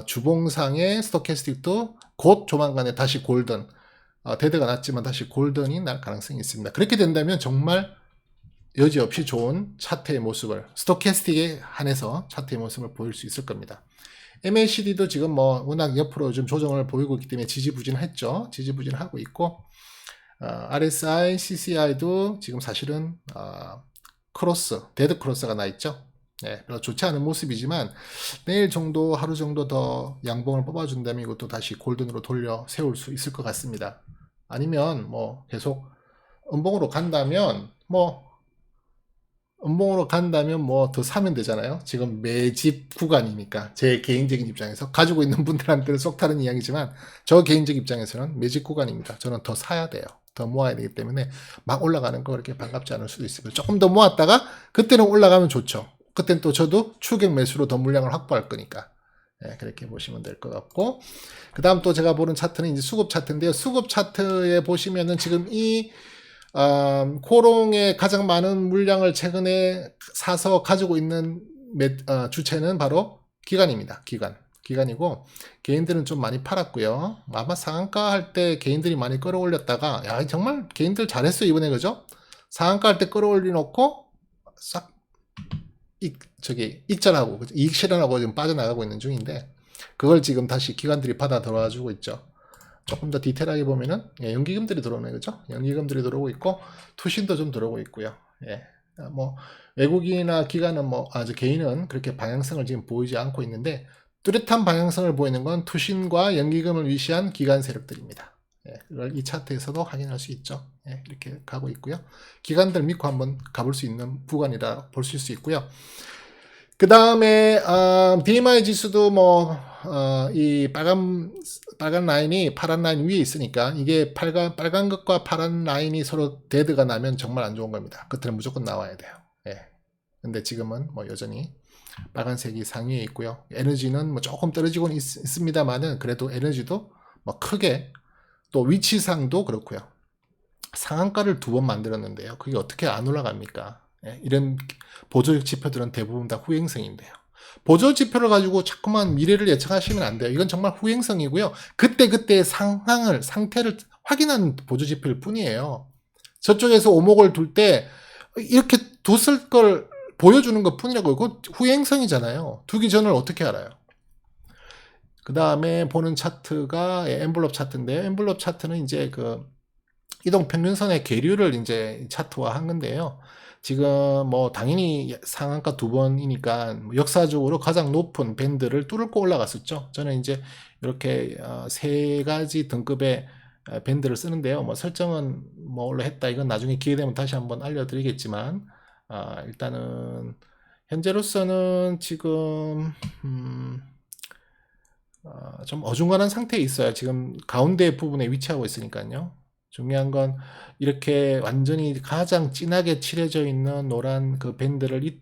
A: 주봉상의 스토캐스틱도 곧 조만간에 다시 골든 데드가 났지만 다시 골든이 날 가능성이 있습니다. 그렇게 된다면 정말 여지없이 좋은 차트의 모습을 스토캐스틱에 한해서 차트의 모습을 보일 수 있을 겁니다. MACD도 지금 뭐 워낙 옆으로 좀 조정을 보이고 있기 때문에 지지부진했죠. 지지부진하고 있고 RSI, CCI도 지금 사실은 데드 크로스가 나 있죠. 네, 별로 좋지 않은 모습이지만 내일 정도 하루 정도 더 양봉을 뽑아준다면 이것도 다시 골든으로 돌려 세울 수 있을 것 같습니다. 아니면 뭐 계속 음봉으로 간다면 뭐 더 사면 되잖아요. 지금 매집 구간이니까 제 개인적인 입장에서 가지고 있는 분들한테는 쏙 다른 이야기지만 저 개인적 입장에서는 매집 구간입니다. 저는 더 사야 돼요. 더 모아야 되기 때문에 막 올라가는 거 그렇게 반갑지 않을 수도 있습니다. 조금 더 모았다가 그때는 올라가면 좋죠. 그때는 또 저도 추격 매수로 더 물량을 확보할 거니까 그렇게 보시면 될 것 같고 그 다음 또 제가 보는 차트는 이제 수급 차트인데요. 수급 차트에 보시면은 지금 이 코롱의 가장 많은 물량을 최근에 사서 가지고 있는 주체는 바로 기관입니다. 기관이고 개인들은 좀 많이 팔았고요. 아마 상한가 할 때 개인들이 많이 끌어올렸다가 야 정말 개인들 잘했어요 이번에 그죠? 상한가 할 때 끌어올려 놓고 싹 익절하고 이익 실현하고 지금 빠져나가고 있는 중인데 그걸 지금 다시 기관들이 받아 들어와 주고 있죠. 조금 더 디테일하게 보면은 연기금들이 들어오네 그죠? 연기금들이 들어오고 있고 투신도 좀 들어오고 있고요. 뭐 외국인이나 기관은 뭐 아주 개인은 그렇게 방향성을 지금 보이지 않고 있는데 뚜렷한 방향성을 보이는 건 투신과 연기금을 위시한 기관 세력들입니다. 그걸 이 차트에서도 확인할 수 있죠. 이렇게 가고 있고요. 기관들 믿고 한번 가볼 수 있는 구간이라 볼 수 있고요. 그 다음에 DMI 지수도 뭐 이 빨간 라인이 파란 라인 위에 있으니까 이게 빨간 것과 파란 라인이 서로 데드가 나면 정말 안 좋은 겁니다. 끝에는 무조건 나와야 돼요. 근데 지금은 뭐 여전히 빨간색이 상위에 있고요. 에너지는 뭐 조금 떨어지고는 있습니다만은 그래도 에너지도 뭐 크게 또 위치상도 그렇고요. 상한가를 2번 만들었는데요. 그게 어떻게 안 올라갑니까? 이런 보조 지표들은 대부분 다 후행성인데요. 보조 지표를 가지고 자꾸만 미래를 예측하시면 안 돼요. 이건 정말 후행성이고요. 그때그때 상태를 확인하는 보조 지표일 뿐이에요. 저쪽에서 오목을 둘 때 이렇게 뒀을 걸 보여주는 것 뿐이라고. 그거 후행성이잖아요. 두기 전을 어떻게 알아요? 그 다음에 보는 차트가 엠블럽 차트인데요. 엠블럽 차트는 이제 그 이동평균선의 계류를 이제 차트화 한 건데요. 지금 뭐 당연히 상한가 2번이니까 역사적으로 가장 높은 밴드를 뚫고 올라갔었죠. 저는 이제 이렇게 3가지 등급의 밴드를 쓰는데요. 뭐 설정은 뭐로 했다. 이건 나중에 기회 되면 다시 한번 알려드리겠지만 일단은 현재로서는 지금 좀 어중간한 상태에 있어요. 지금 가운데 부분에 위치하고 있으니까요. 중요한 건 이렇게 완전히 가장 진하게 칠해져 있는 노란 그 밴드를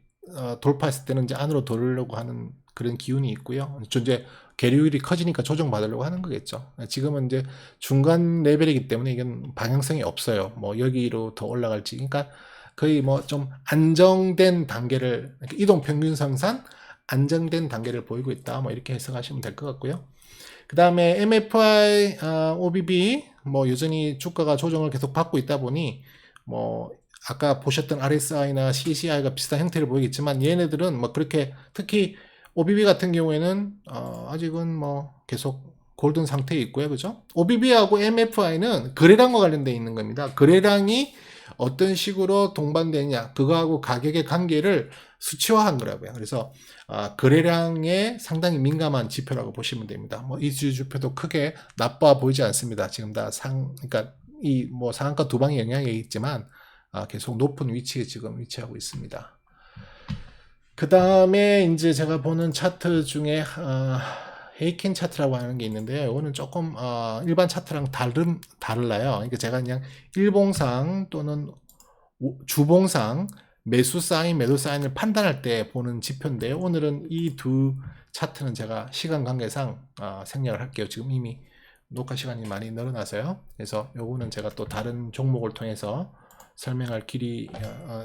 A: 돌파했을 때는 이제 안으로 돌으려고 하는 그런 기운이 있고요. 이제 계류율이 커지니까 조정받으려고 하는 거겠죠. 지금은 이제 중간 레벨이기 때문에 이건 방향성이 없어요. 뭐 여기로 더 올라갈지. 그러니까 거의 뭐 좀 안정된 단계를, 이동 평균 상산 안정된 단계를 보이고 있다. 뭐 이렇게 해석하시면 될 것 같고요. 그 다음에 MFI, OBB 뭐 여전히 주가가 조정을 계속 받고 있다 보니 뭐 아까 보셨던 RSI나 CCI가 비슷한 형태를 보이겠지만 얘네들은 뭐 그렇게, 특히 OBB 같은 경우에는 아직은 뭐 계속 골든 상태에 있고요. 그죠? OBB하고 MFI는 거래량과 관련되어 있는 겁니다. 거래량이 어떤 식으로 동반되냐, 그거하고 가격의 관계를 수치화한 거라고요. 그래서 거래량에 상당히 민감한 지표라고 보시면 됩니다. 뭐 이 지표도 크게 나빠 보이지 않습니다. 지금 다 그러니까 이 뭐 상한가 두 방의 영향이 있지만 계속 높은 위치에 지금 위치하고 있습니다. 그 다음에 이제 제가 보는 차트 중에 헤이켄 차트라고 하는 게 있는데요. 이거는 조금 일반 차트랑 달라요. 그러니까 제가 그냥 일봉상 또는 주봉상 매수 사인, 매도 사인을 판단할 때 보는 지표인데요. 오늘은 이 두 차트는 제가 시간 관계상 생략을 할게요. 지금 이미 녹화 시간이 많이 늘어나서요. 그래서 요거는 제가 또 다른 종목을 통해서 설명할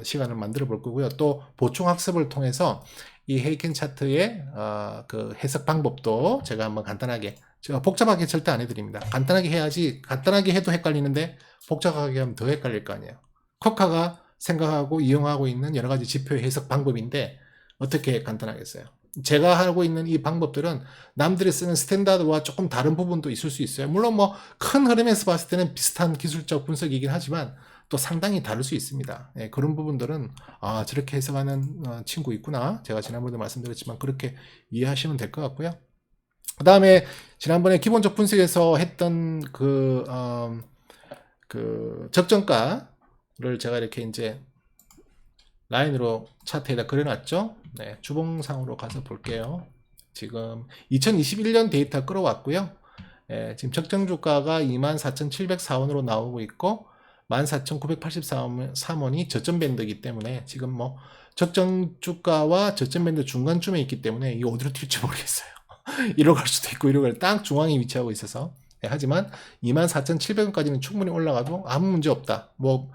A: 시간을 만들어 볼 거고요. 또 보충 학습을 통해서 이 헤이켄 차트의 그 해석 방법도 제가 한번 간단하게, 제가 복잡하게 절대 안 해드립니다. 간단하게 해야지, 간단하게 해도 헷갈리는데 복잡하게 하면 더 헷갈릴 거 아니에요. 코카가 생각하고 이용하고 있는 여러 가지 지표의 해석 방법인데 어떻게 간단하겠어요? 제가 하고 있는 이 방법들은 남들이 쓰는 스탠다드와 조금 다른 부분도 있을 수 있어요. 물론 뭐 큰 흐름에서 봤을 때는 비슷한 기술적 분석이긴 하지만 또 상당히 다를 수 있습니다. 예, 그런 부분들은 저렇게 해석하는 친구 있구나. 제가 지난번에도 말씀드렸지만 그렇게 이해하시면 될 것 같고요. 그 다음에 지난번에 기본적 분석에서 했던 그 적정가를 제가 이렇게 이제 라인으로 차트에다 그려놨죠. 네, 주봉상으로 가서 볼게요. 지금 2021년 데이터 끌어왔고요. 예, 지금 적정 주가가 24,704원으로 나오고 있고 14,983원이 저점 밴드이기 때문에 지금 뭐 적정 주가와 저점 밴드 중간쯤에 있기 때문에 이거 어디로 튈지 모르겠어요. 이리로 갈 수도 있고 이리로 딱 중앙에 위치하고 있어서. 네, 하지만 24,700원까지는 충분히 올라가도 아무 문제 없다. 뭐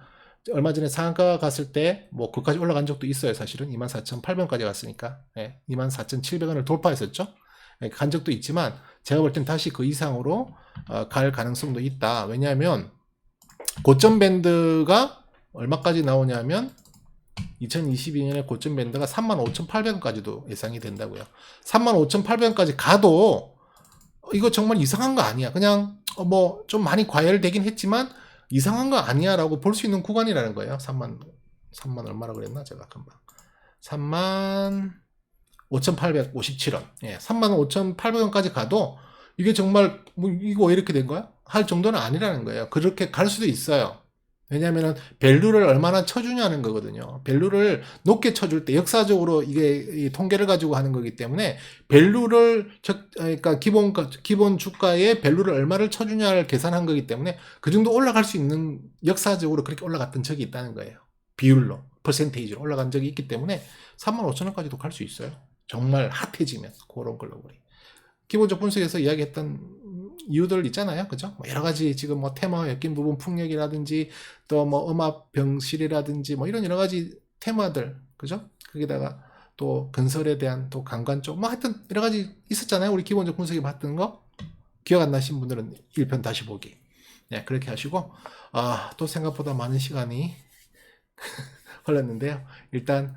A: 얼마 전에 상한가 갔을 때 뭐 그까지 올라간 적도 있어요. 사실은 24,800원까지 갔으니까. 네, 24,700원을 돌파했었죠. 네, 간 적도 있지만 제가 볼 땐 다시 그 이상으로 갈 가능성도 있다. 왜냐하면 고점 밴드가 얼마까지 나오냐면 2022년에 고점 밴드가 35,800원까지도 예상이 된다고요. 35,800원까지 가도 이거 정말 이상한 거 아니야. 그냥 뭐 좀 많이 과열되긴 했지만 이상한 거 아니야 라고 볼 수 있는 구간이라는 거예요. 3만 얼마라 그랬나 제가 금방 35,857원. 예, 35,800원까지 가도 이게 정말 뭐 이거 왜 이렇게 된 거야? 할 정도는 아니라는 거예요. 그렇게 갈 수도 있어요. 왜냐하면 밸류를 얼마나 쳐주냐는 거거든요. 밸류를 높게 쳐줄 때 역사적으로 이게 통계를 가지고 하는 거기 때문에 밸류를 그러니까 기본 주가의 밸류를 얼마를 쳐주냐를 계산한 거기 때문에 그 정도 올라갈 수 있는, 역사적으로 그렇게 올라갔던 적이 있다는 거예요. 비율로 퍼센테이지로 올라간 적이 있기 때문에 35,000원까지도 갈 수 있어요. 정말 핫해지면 그런 글로벌이. 기본적 분석에서 이야기했던 이유들 있잖아요. 그죠? 뭐 여러 가지 지금 뭐 테마 엮인 부분 풍력이라든지 또 뭐 음압 병실이라든지 뭐 이런 여러 가지 테마들. 그죠? 거기다가 또 건설에 대한 또 강관 쪽 뭐 하여튼 여러 가지 있었잖아요. 우리 기본적 분석에 봤던 거. 기억 안 나신 분들은 1편 다시 보기. 네, 그렇게 하시고 또 생각보다 많은 시간이 흘렀는데요. 일단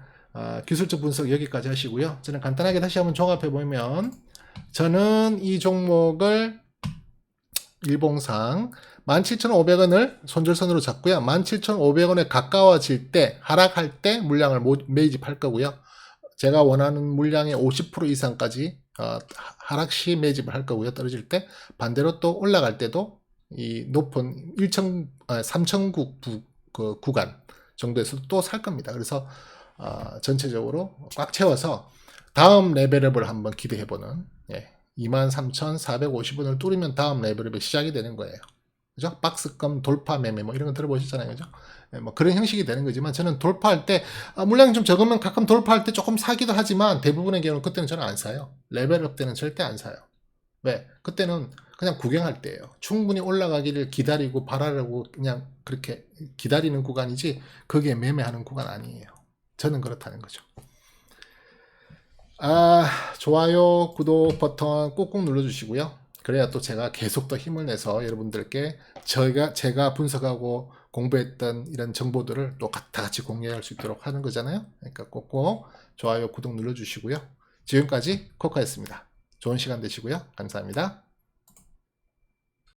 A: 기술적 분석 여기까지 하시고요. 저는 간단하게 다시 한번 종합해 보면 저는 이 종목을 일봉상 17,500원을 손절선으로 잡고요. 17,500원에 가까워질 때, 하락할 때 물량을 매집할 거고요. 제가 원하는 물량의 50% 이상까지 하락 시 매집을 할 거고요. 떨어질 때. 반대로 또 올라갈 때도 이 높은 3,000구 구간 정도에서도 또 살 겁니다. 그래서 전체적으로 꽉 채워서 다음 레벨업을 한번 기대해보는 23,450원을 뚫으면 다음 레벨업이 시작이 되는 거예요. 그죠? 박스껌 돌파 매매 뭐 이런 거 들어보셨잖아요. 그죠? 뭐 그런 형식이 되는 거지만 저는 돌파할 때 물량이 좀 적으면 가끔 돌파할 때 조금 사기도 하지만 대부분의 경우는 그때는 저는 안 사요. 레벨업 때는 절대 안 사요. 왜? 그때는 그냥 구경할 때예요. 충분히 올라가기를 기다리고 바라려고 그냥 그렇게 기다리는 구간이지 그게 매매하는 구간 아니에요. 저는 그렇다는 거죠. 좋아요, 구독 버튼 꾹꾹 눌러주시고요. 그래야 또 제가 계속 더 힘을 내서 여러분들께 제가 분석하고 공부했던 이런 정보들을 또 다 같이 공유할 수 있도록 하는 거잖아요. 그러니까 꼭꼭 좋아요, 구독 눌러주시고요. 지금까지 코카였습니다. 좋은 시간 되시고요. 감사합니다.